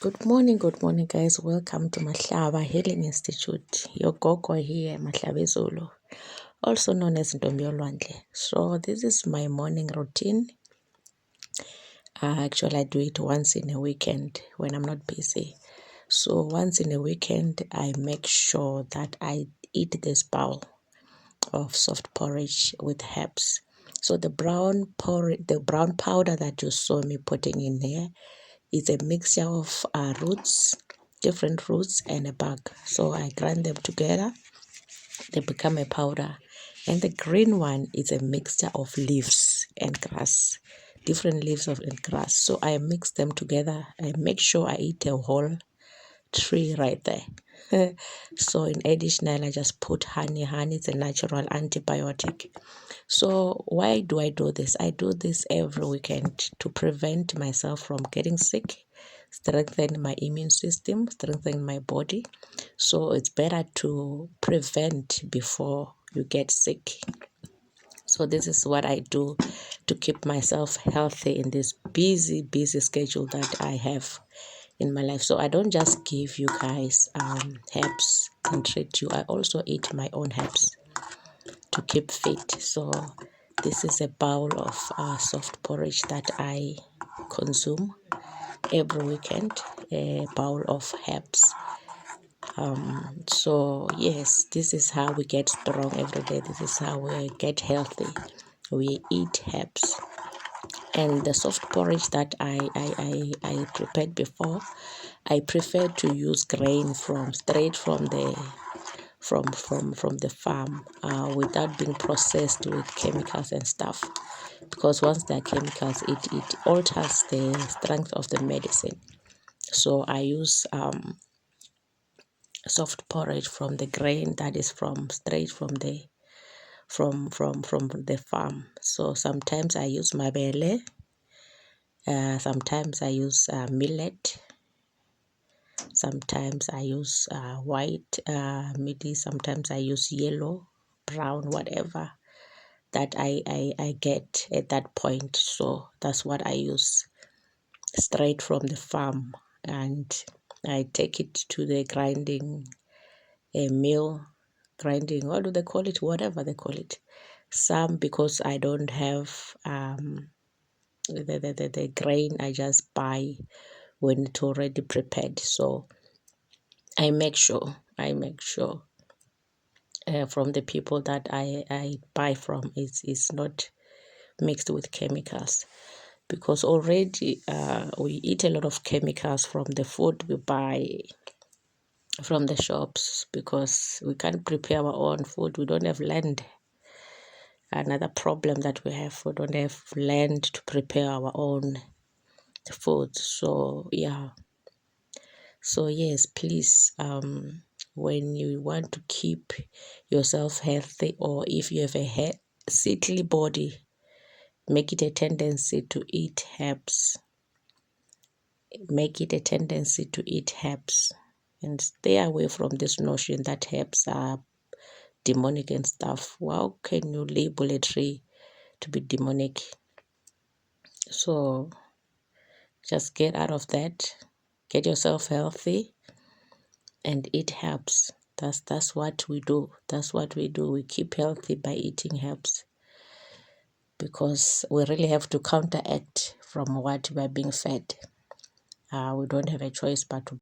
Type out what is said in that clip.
Good morning, guys. Welcome to Mahlaba Healing Institute. Your Gogo here, Mahlaba Zulu, also known as Ntombi Yolwandle. So this is my morning routine. Actually, I do it once in a weekend when I'm not busy. So once in a weekend, I make sure that I eat this bowl of soft porridge with herbs. So the brown powder that you saw me putting in here is a mixture of roots, different roots, and a bug. So I grind them together, they become a powder. And the green one is a mixture of leaves and grass, different leaves and grass. So I mix them together. I make sure I eat a whole tree right there. So in addition, I just put honey. Honey is a natural antibiotic. So why do I do this? I do this every weekend to prevent myself from getting sick, strengthen my immune system, strengthen my body. So it's better to prevent before you get sick. So this is what I do to keep myself healthy in this busy schedule that I have in my life. So I don't just give you guys herbs and treat you. I also eat my own herbs to keep fit. So this is a bowl of soft porridge that I consume every weekend, a bowl of herbs. So yes, this is how we get strong every day. This is how we get healthy. We eat herbs. And the soft porridge that I prepared before, I prefer to use grain straight from the farm without being processed with chemicals and stuff, because once there are chemicals, it alters the strength of the medicine. So I use soft porridge from the grain that is straight from the farm. So sometimes I use mabele, sometimes I use millet, sometimes I use white midi, sometimes I use yellow, brown, whatever that I get at that point. So that's what I use straight from the farm, and I take it to the grinding mill, grinding, what do they call it? Whatever they call it. Some, because I don't have the grain, I just buy when it's already prepared. So I make sure from the people that I buy from is not mixed with chemicals, because already we eat a lot of chemicals from the food we buy from the shops, because we can't prepare our own food. We don't have land. Another problem that we don't have land to prepare our own food. So yeah, so yes, please, when you want to keep yourself healthy, or if you have a sickly body, make it a tendency to eat herbs. Make it a tendency to eat herbs, and stay away from this notion that herbs are demonic and stuff. How can you label a tree to be demonic? So just get out of that, get yourself healthy, and eat herbs. That's what we do. That's what we do. We keep healthy by eating herbs, because we really have to counteract from what we are being fed. We don't have a choice but to